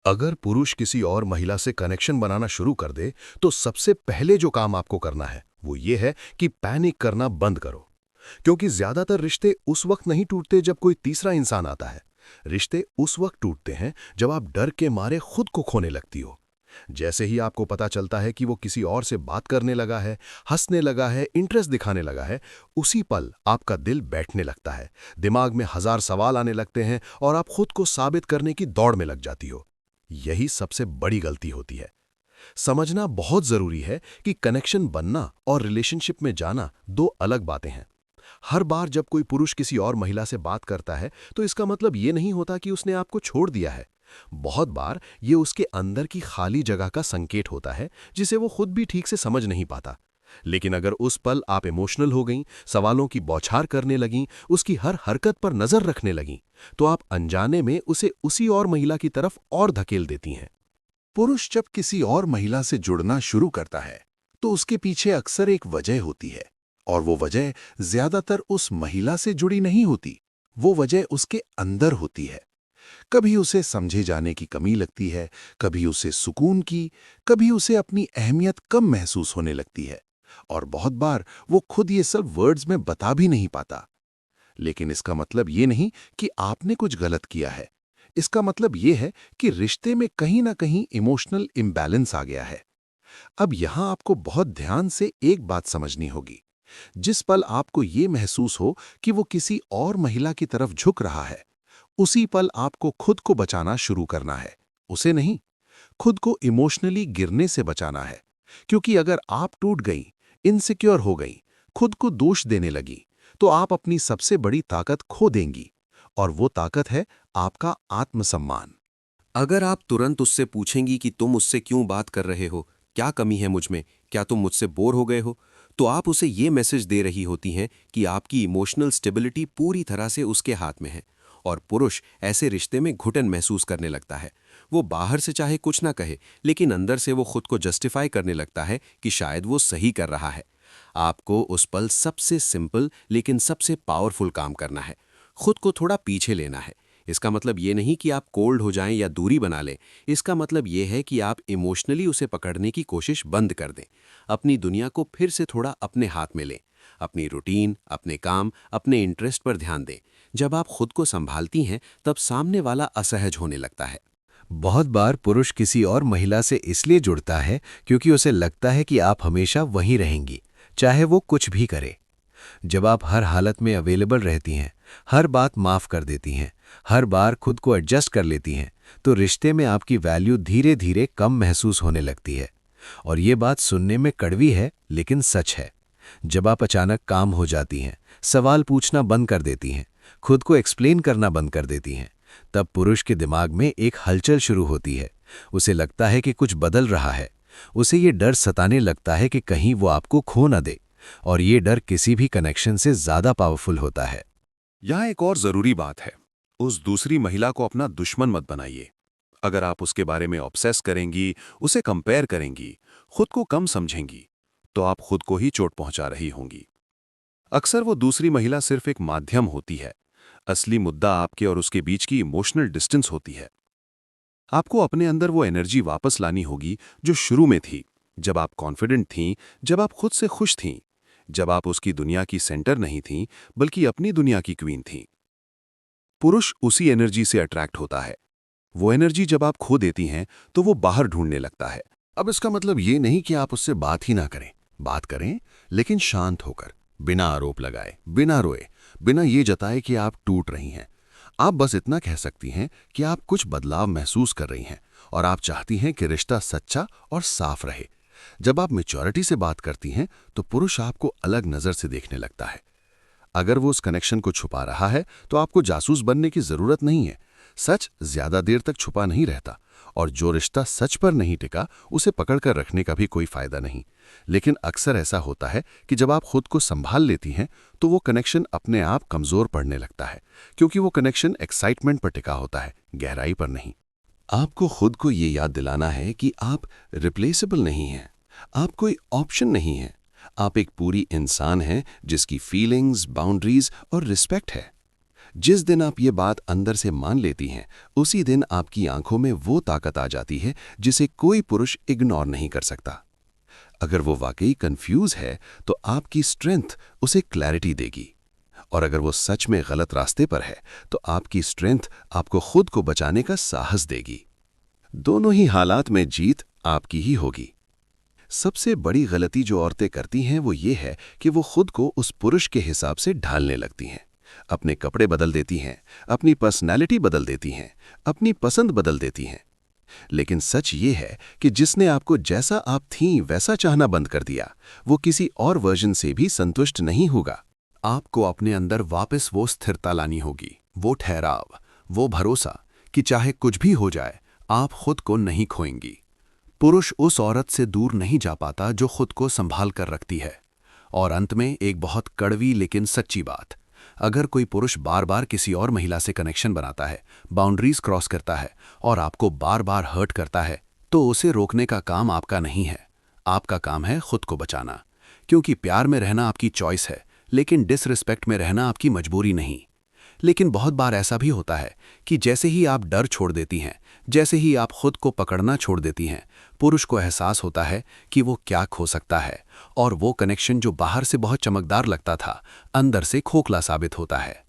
अगर पुरुष किसी और महिला से कनेक्शन बनाना शुरू कर दे, तो सबसे पहले जो काम आपको करना है, वो ये है कि पैनिक करना बंद करो। क्योंकि ज्यादातर रिश्ते उस वक्त नहीं टूटते जब कोई तीसरा इंसान आता है। रिश्ते उस वक्त टूटते हैं जब आप डर के मारे खुद को खोने लगती हो। जैसे ही आपको पता चलता है कि वो किसी और से बात करने लगा है, हंसने लगा है, इंटरेस्ट दिखाने लगा है, उसी पल आपका दिल बैठने लगता है, दिमाग में हजार सवाल आने लगते हैं और आप खुद को साबित करने की दौड़ में लग जाती हो। यही सबसे बड़ी गलती होती है। समझना बहुत जरूरी है कि कनेक्शन बनना और रिलेशनशिप में जाना दो अलग बातें हैं। हर बार जब कोई पुरुष किसी और महिला से बात करता है, तो इसका मतलब ये नहीं होता कि उसने आपको छोड़ दिया है। बहुत बार ये उसके अंदर की खाली जगह का संकेत होता है, जिसे वो खुद भी ठीक से समझ नहीं पाता। लेकिन अगर उस पल आप इमोशनल हो गईं, सवालों की बौछार करने लगीं, उसकी हर हरकत पर नजर रखने लगीं, तो आप अनजाने में उसे उसी और महिला की तरफ और धकेल देती हैं। पुरुष जब किसी और महिला से जुड़ना शुरू करता है, तो उसके पीछे अक्सर एक वजह होती है। और वो वजह ज्यादातर उस महिला से जुड़ी नहीं होती, वो वजह उसके अंदर होती है। कभी उसे समझे जाने की कमी लगती है, कभी उसे सुकून की, कभी उसे अपनी अहमियत कम महसूस होने लगती है। और बहुत बार वो खुद ये सब वर्ड्स में बता भी नहीं पाता। लेकिन इसका मतलब ये नहीं कि आपने कुछ गलत किया है। इसका मतलब ये है कि रिश्ते में कहीं ना कहीं इमोशनल इम्बैलेंस आ गया है। अब यहां आपको बहुत ध्यान से एक बात समझनी होगी। जिस पल आपको ये महसूस हो कि वो किसी और महिला की तरफ झुक रहा है, उसी पल आपको खुद को बचाना शुरू करना है। उसे नहीं, खुद को इमोशनली गिरने से बचाना है। क्योंकि अगर आप टूट गई, इनसिक्योर हो गई, खुद को दोष देने लगी, तो आप अपनी सबसे बड़ी ताकत खो देंगी। और वो ताकत है आपका आत्मसम्मान। अगर आप तुरंत उससे पूछेंगी कि तुम मुझसे क्यों बात कर रहे हो, क्या कमी है मुझ में, क्या तुम मुझसे बोर हो गए हो, तो आप उसे ये मैसेज दे रही होती हैं कि आपकी इमोशनल स्टेबिलिटी पूरी तरह से उसके हाथ में है। और पुरुष ऐसे रिश्ते में घुटन महसूस करने लगता है। वो बाहर से चाहे कुछ ना कहे, लेकिन अंदर से वो खुद को जस्टिफाई करने लगता है कि शायद वो सही कर रहा है। आपको उस पल सबसे सिंपल लेकिन सबसे पावरफुल काम करना है। खुद को थोड़ा पीछे लेना है। इसका मतलब ये नहीं कि आप कोल्ड हो जाएं या दूरी बना लें। इसका मतलब ये है कि आप इमोशनली उसे पकड़ने की कोशिश बंद कर दें। अपनी दुनिया को फिर से थोड़ा अपने हाथ में लें। अपनी रूटीन, अपने काम, अपने इंटरेस्ट पर ध्यान दें। जब आप खुद को संभालती हैं, तब सामने वाला असहज होने लगता है। बहुत बार पुरुष किसी और महिला से इसलिए जुड़ता है क्योंकि उसे लगता है कि आप हमेशा वहीं रहेंगी, चाहे वो कुछ भी करे। जब आप हर हालत में अवेलेबल रहती हैं, हर बात माफ कर देती हैं, हर बार खुद को एडजस्ट कर लेती हैं, तो रिश्ते में आपकी वैल्यू धीरे धीरे कम महसूस होने लगती है। और ये बात सुनने में कड़वी है, लेकिन सच है। जब आप अचानक काम हो जाती हैं, सवाल पूछना बंद कर देती हैं, खुद को एक्सप्लेन करना बंद कर देती हैं, तब पुरुष के दिमाग में एक हलचल शुरू होती है। उसे लगता है कि कुछ बदल रहा है। उसे ये डर सताने लगता है कि कहीं वो आपको खो न दे। और ये डर किसी भी कनेक्शन से ज्यादा पावरफुल होता है। यहाँ एक और जरूरी बात है। उस दूसरी महिला को अपना दुश्मन मत बनाइए। अगर आप उसके बारे में ऑब्सेस करेंगी, उसे कंपेयर करेंगी, खुद को कम समझेंगी, तो आप खुद को ही चोट पहुंचा रही होंगी। अक्सर वो दूसरी महिला सिर्फ एक माध्यम होती है। असली मुद्दा आपके और उसके बीच की इमोशनल डिस्टेंस होती है। आपको अपने अंदर वो एनर्जी वापस लानी होगी जो शुरू में थी, जब आप कॉन्फिडेंट थीं, जब आप खुद से खुश थीं, जब आप उसकी दुनिया की सेंटर नहीं थीं, बल्कि अपनी दुनिया की क्वीन थीं। पुरुष उसी एनर्जी से अट्रैक्ट होता है। वो एनर्जी जब आप खो देती हैं, तो वो बाहर ढूंढने लगता है। अब इसका मतलब ये नहीं कि आप उससे बात ही ना करें। बात करें, लेकिन शांत होकर, बिना आरोप लगाए, बिना रोए, बिना ये जताए कि आप टूट रही हैं। आप बस इतना कह सकती हैं कि आप कुछ बदलाव महसूस कर रही हैं और आप चाहती हैं कि रिश्ता सच्चा और साफ रहे। जब आप मैच्योरिटी से बात करती हैं, तो पुरुष आपको अलग नजर से देखने लगता है। अगर वो उस कनेक्शन को छुपा रहा है, तो आपको जासूस बनने की जरूरत नहीं है। सच ज्यादा देर तक छुपा नहीं रहता, और जो रिश्ता सच पर नहीं टिका, उसे पकड़कर रखने का भी कोई फायदा नहीं। लेकिन अक्सर ऐसा होता है कि जब आप खुद को संभाल लेती हैं, तो वो कनेक्शन अपने आप कमजोर पड़ने लगता है, क्योंकि वो कनेक्शन एक्साइटमेंट पर टिका होता है, गहराई पर नहीं। आपको खुद को ये याद दिलाना है कि आप रिप्लेसेबल नहीं हैं। आप कोई ऑप्शन नहीं हैं। आप एक पूरी इंसान हैं जिसकी फीलिंग्स, बाउंड्रीज और रिस्पेक्ट है। जिस दिन आप ये बात अंदर से मान लेती हैं, उसी दिन आपकी आंखों में वो ताकत आ जाती है जिसे कोई पुरुष इग्नोर नहीं कर सकता। अगर वो वाकई कंफ्यूज है तो आपकी स्ट्रेंथ उसे क्लैरिटी देगी, और अगर वो सच में गलत रास्ते पर है तो आपकी स्ट्रेंथ आपको खुद को बचाने का साहस देगी। दोनों ही हालात में जीत आपकी ही होगी। सबसे बड़ी गलती जो औरतें करती हैं वो ये है कि वो खुद को उस पुरुष के हिसाब से ढालने लगती हैं। अपने कपड़े बदल देती हैं, अपनी पर्सनैलिटी बदल देती हैं, अपनी पसंद बदल देती हैं। लेकिन सच ये है कि जिसने आपको जैसा आप थीं वैसा चाहना बंद कर दिया, वो किसी और वर्जन से भी संतुष्ट नहीं होगा। आपको अपने अंदर वापस वो स्थिरता लानी होगी, वो ठहराव, वो भरोसा कि चाहे कुछ भी हो जाए आप खुद को नहीं खोएंगी। पुरुष उस औरत से दूर नहीं जा पाता जो खुद को संभाल कर रखती है। और अंत में एक बहुत कड़वी लेकिन सच्ची बात, अगर कोई पुरुष बार बार किसी और महिला से कनेक्शन बनाता है, बाउंड्रीज क्रॉस करता है और आपको बार बार हर्ट करता है, तो उसे रोकने का काम आपका नहीं है। आपका काम है खुद को बचाना, क्योंकि प्यार में रहना आपकी चॉइस है, लेकिन डिसरिस्पेक्ट में रहना आपकी मजबूरी नहीं। लेकिन बहुत बार ऐसा भी होता है कि जैसे ही आप डर छोड़ देती हैं, जैसे ही आप खुद को पकड़ना छोड़ देती हैं, पुरुष को एहसास होता है कि वो क्या खो सकता है, और वो कनेक्शन जो बाहर से बहुत चमकदार लगता था, अंदर से खोखला साबित होता है।